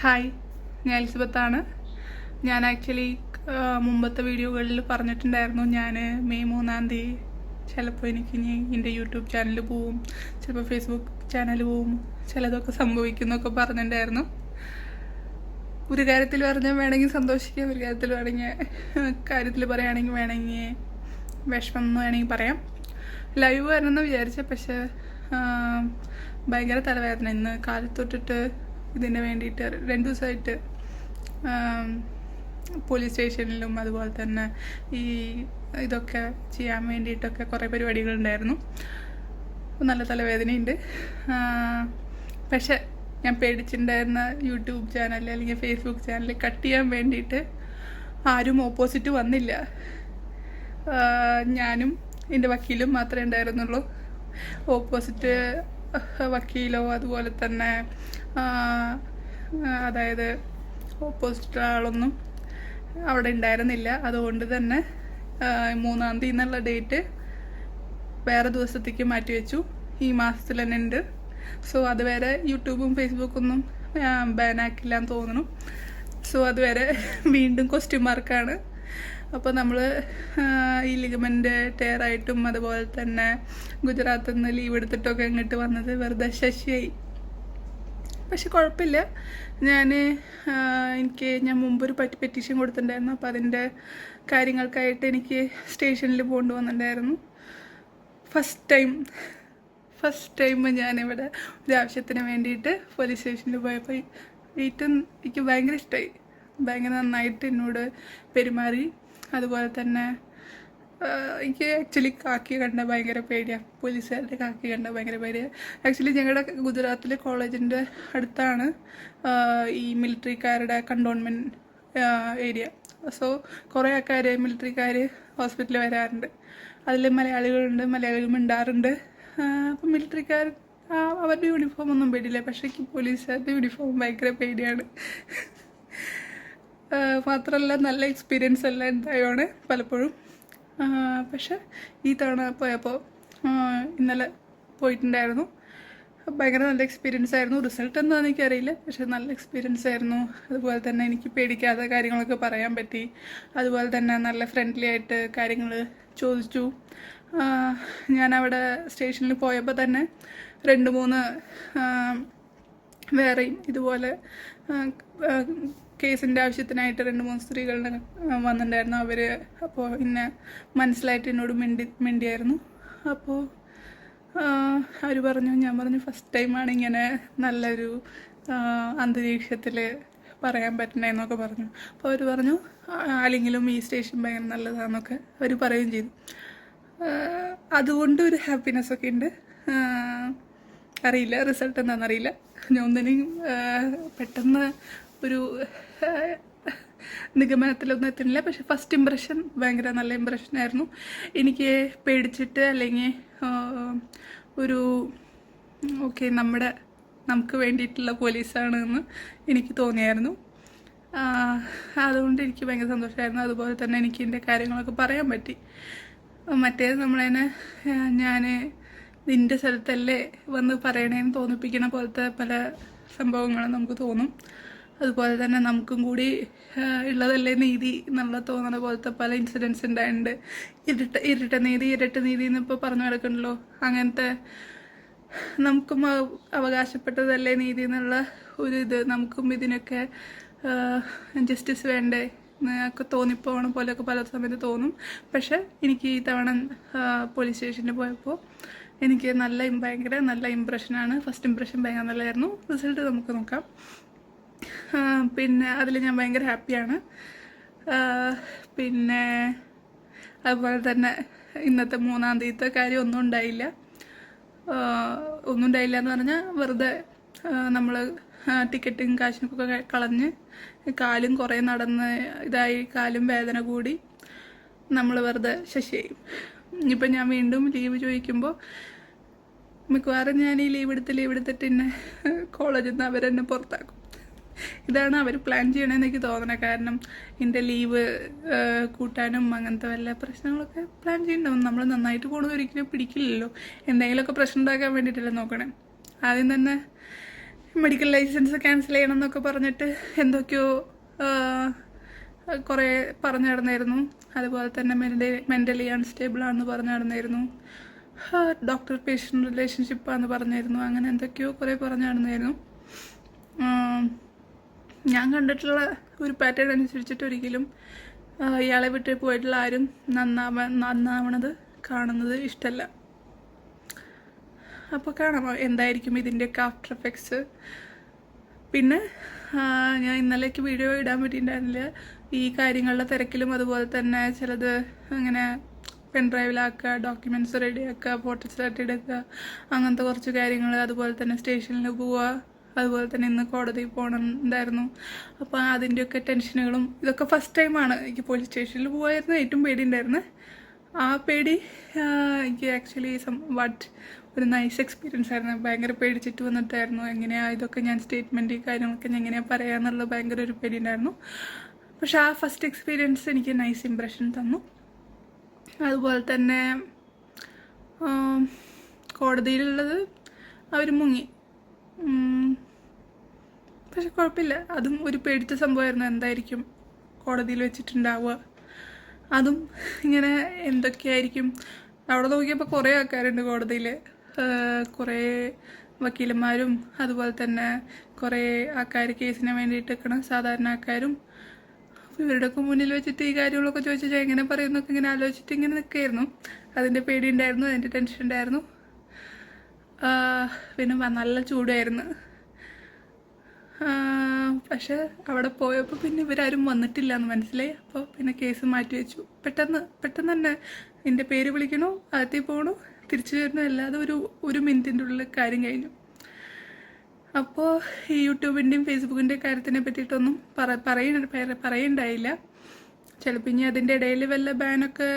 Hi, ഞാൻ എലിസബത്താണ്. ഞാൻ actually മുമ്പത്തെ വീഡിയോകളിൽ പറഞ്ഞിട്ടുണ്ടായിരുന്നു ഞാൻ മെയ് 3-ാം തീയതി ചിലപ്പോൾ എനിക്ക് ഇനി എൻ്റെ യൂട്യൂബ് ചാനൽ പോവും, ചിലപ്പോൾ ഫേസ്ബുക്ക് ചാനൽ പോവും, ചിലതൊക്കെ സംഭവിക്കുന്നൊക്കെ പറഞ്ഞിട്ടുണ്ടായിരുന്നു. ഒരു കാര്യത്തിൽ പറഞ്ഞാൽ വേണമെങ്കിൽ സന്തോഷിക്കാം, ഒരു കാര്യത്തിൽ പറയുകയാണെങ്കിൽ വേണമെങ്കിൽ വിഷമം എന്ന് വേണമെങ്കിൽ പറയാം. ലൈവ് വരണമെന്ന് വിചാരിച്ച, പക്ഷേ ഭയങ്കര തലവേദന. ഇന്ന് കാലത്തൊട്ടിട്ട് ഇതിന് വേണ്ടിയിട്ട് 2 ദിവസമായിട്ട് പോലീസ് സ്റ്റേഷനിലും അതുപോലെ തന്നെ ഇതൊക്കെ ചെയ്യാൻ വേണ്ടിയിട്ടൊക്കെ കുറേ പരിപാടികളുണ്ടായിരുന്നു. നല്ല തലവേദനയുണ്ട്. പക്ഷെ ഞാൻ പേടിച്ചിട്ടുണ്ടായിരുന്ന യൂട്യൂബ് ചാനൽ അല്ലെങ്കിൽ ഫേസ്ബുക്ക് ചാനൽ കട്ട് ചെയ്യാൻ വേണ്ടിയിട്ട് ആരും ഓപ്പോസിറ്റ് വന്നില്ല. ഞാനും എൻ്റെ വക്കീലും മാത്രമേ ഉണ്ടായിരുന്നുള്ളൂ. ഓപ്പോസിറ്റ് വക്കീലോ അതുപോലെ തന്നെ അതായത് ഓപ്പോസിറ്റ് ആളൊന്നും അവിടെ ഉണ്ടായിരുന്നില്ല. അതുകൊണ്ട് തന്നെ 3-ാം തീയതി എന്നുള്ള ഡേറ്റ് വേറെ ദിവസത്തേക്ക് മാറ്റി വെച്ചു. ഈ മാസത്തിൽ തന്നെ ഉണ്ട്. സോ അതുവരെ യൂട്യൂബും ഫേസ്ബുക്കൊന്നും ബാനാക്കില്ലാന്ന് തോന്നുന്നു. സോ അതുവരെ വീണ്ടും ക്വസ്റ്റ്യൻ മാർക്കാണ്. അപ്പോൾ നമ്മൾ ഈ ലിഗമെൻ്റ് ടയറായിട്ടും അതുപോലെ തന്നെ ഗുജറാത്തിൽ നിന്ന് ലീവ് എടുത്തിട്ടൊക്കെ ഇങ്ങോട്ട് വന്നത് വെറുതെ ശശിയായി. പക്ഷെ കുഴപ്പമില്ല. ഞാൻ മുമ്പൊരു പെറ്റീഷൻ കൊടുത്തിട്ടുണ്ടായിരുന്നു. അപ്പോൾ അതിൻ്റെ കാര്യങ്ങൾക്കായിട്ട് എനിക്ക് സ്റ്റേഷനിൽ പോകേണ്ടി വന്നിട്ടുണ്ടായിരുന്നു. ഫസ്റ്റ് ടൈം ഞാനിവിടെ ഒരു ആവശ്യത്തിന് വേണ്ടിയിട്ട് പോലീസ് സ്റ്റേഷനിൽ പോയപ്പോൾ എനിക്ക് ഭയങ്കര ഇഷ്ടമായി. ഭയങ്കര നന്നായിട്ട് എന്നോട് പെരുമാറി. അതുപോലെ തന്നെ എനിക്ക് ആക്ച്വലി കാക്കി കണ്ട ഭയങ്കര പേടിയാണ്. പോലീസുകാരുടെ കാക്കി കണ്ട ഭയങ്കര പേടിയാണ്. ആക്ച്വലി ഞങ്ങളുടെ ഗുജറാത്തിലെ കോളേജിൻ്റെ അടുത്താണ് ഈ മിലിറ്ററിക്കാരുടെ കണ്ടോൺമെൻറ്റ് ഏരിയ. സോ കുറേ ആൾക്കാർ മിലിറ്ററിക്കാർ ഹോസ്പിറ്റലിൽ വരാറുണ്ട്. അതിൽ മലയാളികൾ മിണ്ടാറുണ്ട്. അപ്പം മിലിറ്ററിക്കാർ അവരുടെ യൂണിഫോം ഒന്നും പേടിയില്ല. പക്ഷേ എനിക്ക് പോലീസുകാരുടെ യൂണിഫോം ഭയങ്കര പേടിയാണ്. മാത്രമല്ല നല്ല എക്സ്പീരിയൻസ് എല്ലാം ഉണ്ടായാണ് പലപ്പോഴും. പക്ഷെ ഈ തവണ പോയപ്പോൾ ഇന്നലെ പോയിട്ടുണ്ടായിരുന്നു. ഭയങ്കര നല്ല എക്സ്പീരിയൻസ് ആയിരുന്നു. റിസൾട്ട് എന്താണെന്ന് എനിക്കറിയില്ല, പക്ഷെ നല്ല എക്സ്പീരിയൻസ് ആയിരുന്നു. അതുപോലെ തന്നെ എനിക്ക് പേടിക്കാതെ കാര്യങ്ങളൊക്കെ പറയാൻ പറ്റി. അതുപോലെ തന്നെ നല്ല ഫ്രണ്ട്ലി ആയിട്ട് കാര്യങ്ങൾ ചോദിച്ചു. ഞാനവിടെ സ്റ്റേഷനിൽ പോയപ്പോൾ തന്നെ 2-3 വേറെയും ഇതുപോലെ കേസിൻ്റെ ആവശ്യത്തിനായിട്ട് 2-3 സ്ത്രീകളുടെ വന്നിട്ടുണ്ടായിരുന്നു. അപ്പോൾ എന്നെ മനസ്സിലായിട്ട് എന്നോട് മിണ്ടിയായിരുന്നു. അപ്പോൾ ഞാൻ പറഞ്ഞു ഫസ്റ്റ് ടൈമാണ് ഇങ്ങനെ നല്ലൊരു അന്തരീക്ഷത്തിൽ പറയാൻ പറ്റണേന്നൊക്കെ പറഞ്ഞു. അപ്പോൾ അവർ പറഞ്ഞു അല്ലെങ്കിലും ഈ സ്റ്റേഷൻ ഭയങ്കര നല്ലതാണെന്നൊക്കെ അവർ പറയുകയും ചെയ്തു. അതുകൊണ്ട് ഒരു ഹാപ്പിനെസ്സൊക്കെ ഉണ്ട്. അറിയില്ല റിസൾട്ട് എന്താണെന്നറിയില്ല. ഞാൻ ഒന്നിനും പെട്ടെന്ന് ഒരു നിഗമനത്തിലൊന്നും എത്തുന്നില്ല. പക്ഷെ ഫസ്റ്റ് ഇമ്പ്രഷൻ ഭയങ്കര നല്ല ഇമ്പ്രഷനായിരുന്നു. എനിക്ക് പേടിച്ചിട്ട് അല്ലെങ്കിൽ ഓക്കെ നമുക്ക് വേണ്ടിയിട്ടുള്ള പോലീസാണ് എന്ന് എനിക്ക് തോന്നിയായിരുന്നു. അതുകൊണ്ട് എനിക്ക് ഭയങ്കര സന്തോഷമായിരുന്നു. അതുപോലെ തന്നെ എനിക്ക് എൻ്റെ കാര്യങ്ങളൊക്കെ പറയാൻ പറ്റി. മറ്റേത് ഞാൻ നിൻ്റെ സ്ഥലത്തല്ലേ വന്ന് പറയണേന്ന് തോന്നിപ്പിക്കുന്ന പോലത്തെ പല സംഭവങ്ങളും നമുക്ക് തോന്നും. അതുപോലെ തന്നെ നമുക്കും കൂടി ഉള്ളതല്ലേ നീതി എന്നുള്ള തോന്നുന്ന പോലത്തെ പല ഇൻസിഡൻസ് ഉണ്ടായിട്ടുണ്ട്. ഇരട്ട നീതി എന്നിപ്പോൾ പറഞ്ഞു കിടക്കണല്ലോ. അങ്ങനത്തെ നമുക്കും അവകാശപ്പെട്ടതല്ലേ നീതി എന്നുള്ള നമുക്കും ഇതിനൊക്കെ ജസ്റ്റിസ് വേണ്ടേ എന്നൊക്കെ തോന്നിപ്പോണ പോലെയൊക്കെ പല സമയത്ത് തോന്നും. പക്ഷെ എനിക്ക് ഈ തവണ പോലീസ് സ്റ്റേഷനിൽ പോയപ്പോൾ എനിക്ക് ഭയങ്കര നല്ല ഇമ്പ്രഷനാണ്. ഫസ്റ്റ് ഇമ്പ്രഷൻ ഭയങ്കര നല്ലതായിരുന്നു. റിസൾട്ട് നമുക്ക് നോക്കാം. പിന്നെ അതിൽ ഞാൻ ഭയങ്കര ഹാപ്പിയാണ്. പിന്നെ അതുപോലെ തന്നെ ഇന്നത്തെ 3-ാം തീയതിത്തെ കാര്യം ഒന്നും ഉണ്ടായില്ല എന്ന് പറഞ്ഞാൽ വെറുതെ നമ്മൾ ടിക്കറ്റും കാശിനൊക്കെ കളഞ്ഞ് കാലും കുറേ നടന്ന് കാലും വേദന കൂടി നമ്മൾ വെറുതെ ശശിയായി. ഇപ്പം ഞാൻ വീണ്ടും ലീവ് ചോദിക്കുമ്പോൾ മിക്കവാറും ഞാൻ ഈ ലീവ് എടുത്തിട്ട് എന്നെ കോളേജിൽ നിന്ന് അവരെന്നെ പുറത്താക്കും. ഇതാണ് അവർ പ്ലാൻ ചെയ്യണമെന്ന് എനിക്ക് തോന്നണേ. കാരണം എൻ്റെ ലീവ് കൂട്ടാനും അങ്ങനത്തെ വല്ല പ്രശ്നങ്ങളൊക്കെ പ്ലാൻ ചെയ്യണ്ടാവും. നമ്മൾ നന്നായിട്ട് പോകണമെന്ന് ഒരിക്കലും പിടിക്കില്ലല്ലോ. എന്തെങ്കിലുമൊക്കെ പ്രശ്നം ഉണ്ടാക്കാൻ വേണ്ടിയിട്ടല്ലേ നോക്കണേ. ആദ്യം തന്നെ മെഡിക്കൽ ലൈസൻസ് ക്യാൻസൽ ചെയ്യണം എന്നൊക്കെ പറഞ്ഞിട്ട് എന്തൊക്കെയോ കുറേ പറഞ്ഞു നടന്നായിരുന്നു. അതുപോലെ തന്നെ മെൻ്റലി അൺസ്റ്റേബിൾ ആണെന്ന് പറഞ്ഞു നടന്നായിരുന്നു. ഡോക്ടർ പേഷ്യൻ്റ് റിലേഷൻഷിപ്പാന്ന് പറഞ്ഞായിരുന്നു. അങ്ങനെ എന്തൊക്കെയോ കുറേ പറഞ്ഞു നടന്നായിരുന്നു. ഞാൻ കണ്ടിട്ടുള്ള ഒരു പാറ്റേൺ അനുസരിച്ചിട്ട് ഒരിക്കലും ഇയാളെ വിട്ട് പോയിട്ടുള്ള ആരും നന്നാവണത് കാണുന്നത് ഇഷ്ടമല്ല. അപ്പോൾ കാണാം എന്തായിരിക്കും ഇതിൻ്റെയൊക്കെ ആഫ്റ്റർ എഫക്ട്സ്. പിന്നെ ഞാൻ ഇന്നലേക്ക് വീഡിയോ ഇടാൻ പറ്റിയിട്ടുണ്ടായിരുന്നില്ല. ഈ കാര്യങ്ങളുടെ തിരക്കിലും അതുപോലെ തന്നെ ചിലത് അങ്ങനെ പെൻഡ്രൈവിലാക്കുക, ഡോക്യുമെൻറ്റ്സ് റെഡിയാക്കുക, ഫോട്ടോസ് എടുക്കുക, അങ്ങനത്തെ കുറച്ച് കാര്യങ്ങൾ. അതുപോലെ തന്നെ സ്റ്റേഷനിൽ പോവുക, അതുപോലെ തന്നെ ഇന്ന് കോടതിയിൽ പോകണമുണ്ടായിരുന്നു. അപ്പോൾ അതിൻ്റെയൊക്കെ ടെൻഷനുകളും ഇതൊക്കെ ഫസ്റ്റ് ടൈമാണ് എനിക്ക് പോലീസ് സ്റ്റേഷനിൽ പോകുമായിരുന്നു ഏറ്റവും പേടിയുണ്ടായിരുന്നു. ആ പേടി എനിക്ക് ആക്ച്വലി ഒരു നൈസ് എക്സ്പീരിയൻസ് ആയിരുന്നു. ഭയങ്കര പേടിച്ചിട്ട് വന്നിട്ടായിരുന്നു എങ്ങനെയാണ് ഇതൊക്കെ ഞാൻ സ്റ്റേറ്റ്മെൻറ്റ് കാര്യങ്ങളൊക്കെ ഞാൻ എങ്ങനെയാണ് പറയാമെന്നുള്ള ഭയങ്കര ഒരു പേടി ഉണ്ടായിരുന്നു. പക്ഷെ ആ ഫസ്റ്റ് എക്സ്പീരിയൻസ് എനിക്ക് നൈസ് ഇമ്പ്രഷൻ തന്നു. അതുപോലെ തന്നെ കോടതിയിലുള്ളത് അവർ മുങ്ങി. പക്ഷെ കുഴപ്പമില്ല, അതും ഒരു പേടിച്ച സംഭവമായിരുന്നു. എന്തായിരിക്കും കോടതിയിൽ വെച്ചിട്ടുണ്ടാവുക, അതും ഇങ്ങനെ എന്തൊക്കെയായിരിക്കും. അവിടെ നോക്കിയപ്പോൾ കുറേ ആൾക്കാരുണ്ട് കോടതിയിൽ, കുറേ വക്കീലന്മാരും അതുപോലെ തന്നെ കുറേ ആൾക്കാർ കേസിന് വേണ്ടിയിട്ട് നിൽക്കണം, സാധാരണ ആൾക്കാരും. അപ്പോൾ ഇവരുടെയൊക്കെ മുന്നിൽ വെച്ചിട്ട് ഈ കാര്യങ്ങളൊക്കെ ചോദിച്ചാൽ എങ്ങനെ പറയുന്നൊക്കെ ഇങ്ങനെ ആലോചിച്ചിട്ട് ഇങ്ങനെ നിൽക്കുകയായിരുന്നു. അതിൻ്റെ പേടി ഉണ്ടായിരുന്നു, അതിൻ്റെ ടെൻഷൻ ഉണ്ടായിരുന്നു. പിന്നെ നല്ല ചൂടായിരുന്നു. പക്ഷെ അവിടെ പോയപ്പോൾ പിന്നെ ഇവരാരും വന്നിട്ടില്ല എന്ന് മനസ്സിലായി. അപ്പോൾ പിന്നെ കേസ് മാറ്റി വെച്ചു. പെട്ടെന്ന് തന്നെ എൻ്റെ പേര് വിളിക്കണോ, അകത്തേക്ക് പോകണോ, തിരിച്ചു വരണോ, അല്ലാതെ ഒരു മിനിറ്റിൻ്റെ ഉള്ളിൽ കാര്യം കഴിഞ്ഞു. അപ്പോൾ ഈ യൂട്യൂബിൻ്റെയും ഫേസ്ബുക്കിൻ്റെയും കാര്യത്തിനെ പറ്റിയിട്ടൊന്നും പറയണ്ടായില്ല. ചിലപ്പോൾ ഇനി അതിൻ്റെ ഇടയിൽ വല്ല ബാനൊക്കെ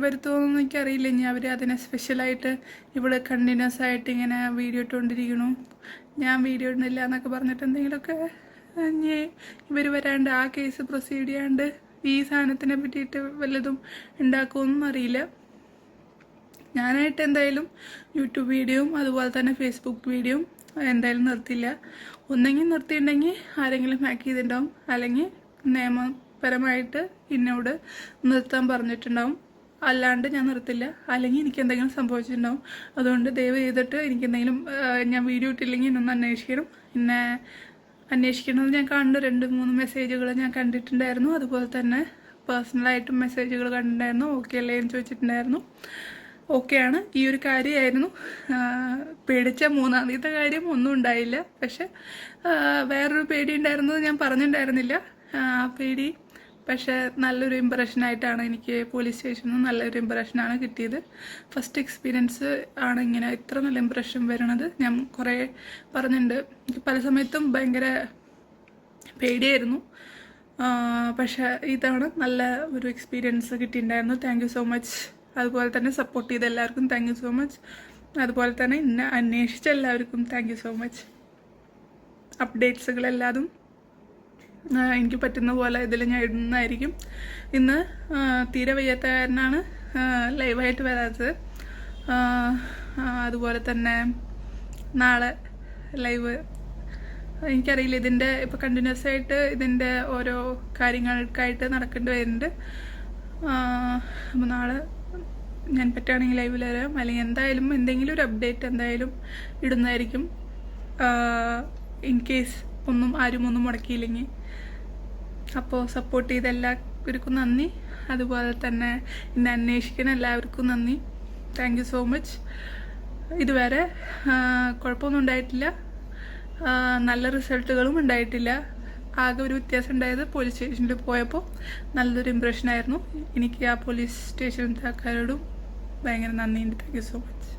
വരുത്തുമെന്നൊന്നും എനിക്കറിയില്ല. ഇനി അവർ അതിനെ സ്പെഷ്യലായിട്ട് ഇവിടെ കണ്ടിന്യൂസ് ആയിട്ട് ഇങ്ങനെ വീഡിയോ ഇട്ടുകൊണ്ടിരിക്കണു, ഞാൻ വീഡിയോ ഇടുന്നില്ല എന്നൊക്കെ പറഞ്ഞിട്ട് എന്തെങ്കിലുമൊക്കെ ഇനി ഇവർ വരാണ്ട് ആ കേസ് പ്രൊസീഡ് ചെയ്യാണ്ട് ഈ സാധനത്തിനെ പറ്റിയിട്ട് വല്ലതും ഉണ്ടാക്കുമെന്നും അറിയില്ല. ഞാനായിട്ട് എന്തായാലും യൂട്യൂബ് വീഡിയോയും അതുപോലെ തന്നെ ഫേസ്ബുക്ക് വീഡിയോയും എന്തായാലും നിർത്തില്ല. ഒന്നെങ്കിൽ നിർത്തിയിട്ടുണ്ടെങ്കിൽ ആരെങ്കിലും ഹാക്ക് ചെയ്തിട്ടുണ്ടാവും, അല്ലെങ്കിൽ നിയമപരമായിട്ട് എന്നോട് നിർത്താൻ പറഞ്ഞിട്ടുണ്ടാവും. അല്ലാണ്ട് ഞാൻ നിർത്തില്ല. അല്ലെങ്കിൽ എനിക്ക് എന്തെങ്കിലും സംഭവിച്ചിട്ടുണ്ടാവും. അതുകൊണ്ട് ദയവ് ചെയ്തിട്ട് എനിക്കെന്തെങ്കിലും ഞാൻ വീഡിയോ ഇട്ടില്ലെങ്കിൽ എന്നൊന്ന് അന്വേഷിക്കണം. പിന്നെ അന്വേഷിക്കണമെന്ന് ഞാൻ കണ്ട് 2-3 മെസ്സേജുകൾ ഞാൻ കണ്ടിട്ടുണ്ടായിരുന്നു. അതുപോലെ തന്നെ പേഴ്സണലായിട്ടും മെസ്സേജുകൾ കണ്ടിട്ടുണ്ടായിരുന്നു. ഓക്കെ അല്ലേ എന്ന് ചോദിച്ചിട്ടുണ്ടായിരുന്നു. ഓക്കെയാണ്. ഈ ഒരു കാര്യമായിരുന്നു. പേടിച്ച മൂന്നാമത്തെ കാര്യം ഒന്നും ഉണ്ടായില്ല. പക്ഷെ വേറൊരു പേടി ഉണ്ടായിരുന്നത് ഞാൻ പറഞ്ഞിട്ടുണ്ടായിരുന്നില്ല. ആ പേടി പക്ഷെ നല്ലൊരു ഇമ്പ്രഷനായിട്ടാണ് എനിക്ക് പോലീസ് സ്റ്റേഷനിൽ നിന്ന് നല്ലൊരു ഇമ്പ്രഷനാണ് കിട്ടിയത്. ഫസ്റ്റ് എക്സ്പീരിയൻസ് ആണ് ഇങ്ങനെ ഇത്ര നല്ല ഇമ്പ്രഷൻ വരണത്. ഞാൻ കുറേ പറഞ്ഞിട്ടുണ്ട്, എനിക്ക് പല സമയത്തും ഭയങ്കര പേടിയായിരുന്നു. പക്ഷെ ഇതാണ് നല്ല ഒരു എക്സ്പീരിയൻസ് കിട്ടിയിട്ടുണ്ടായിരുന്നു. Thank you so much. അതുപോലെ തന്നെ സപ്പോർട്ട് ചെയ്ത എല്ലാവർക്കും താങ്ക് യു സോ മച്ച്. അതുപോലെ തന്നെ എന്നെ അന്വേഷിച്ച എല്ലാവർക്കും താങ്ക് യു സോ മച്ച്. അപ്ഡേറ്റ്സുകളെല്ലാതും എനിക്ക് പറ്റുന്ന പോലെ ഇതിൽ ഞാൻ ഇടുന്നതായിരിക്കും. ഇന്ന് തീരെ വയ്യാത്ത കാരനാണ് ലൈവായിട്ട് വരാത്തത്. അതുപോലെ തന്നെ നാളെ ലൈവ് എനിക്കറിയില്ല. ഇതിൻ്റെ ഇപ്പോൾ കണ്ടിന്യൂസ് ആയിട്ട് ഇതിൻ്റെ ഓരോ കാര്യങ്ങൾക്കായിട്ട് നടക്കേണ്ടി വരുന്നുണ്ട്. അപ്പോൾ നാളെ ഞാൻ പറ്റുകയാണെങ്കിൽ ലൈവിൽ വരാം, അല്ലെങ്കിൽ എന്തായാലും എന്തെങ്കിലും ഒരു അപ്ഡേറ്റ് എന്തായാലും ഇടുന്നതായിരിക്കും. ഇൻ കേസ് ആരും ഒന്നും മുടക്കിയില്ലെങ്കിൽ. അപ്പോൾ സപ്പോർട്ട് ചെയ്ത എല്ലാവർക്കും നന്ദി. അതുപോലെ തന്നെ എന്നെ അന്വേഷിക്കുന്ന എല്ലാവർക്കും നന്ദി. Thank you so much. ഇതുവരെ കുഴപ്പമൊന്നും ഉണ്ടായിട്ടില്ല, നല്ല റിസൾട്ടുകളും ഉണ്ടായിട്ടില്ല. ആകെ ഒരു വ്യത്യാസം ഉണ്ടായത് പോലീസ് സ്റ്റേഷനിൽ പോയപ്പോൾ നല്ലൊരു ഇമ്പ്രഷനായിരുന്നു എനിക്ക്. ആ പോലീസ് സ്റ്റേഷനിലത്തെ ആൾക്കാരോടും ഭയങ്കര നന്ദിയുണ്ട്. Thank you so much.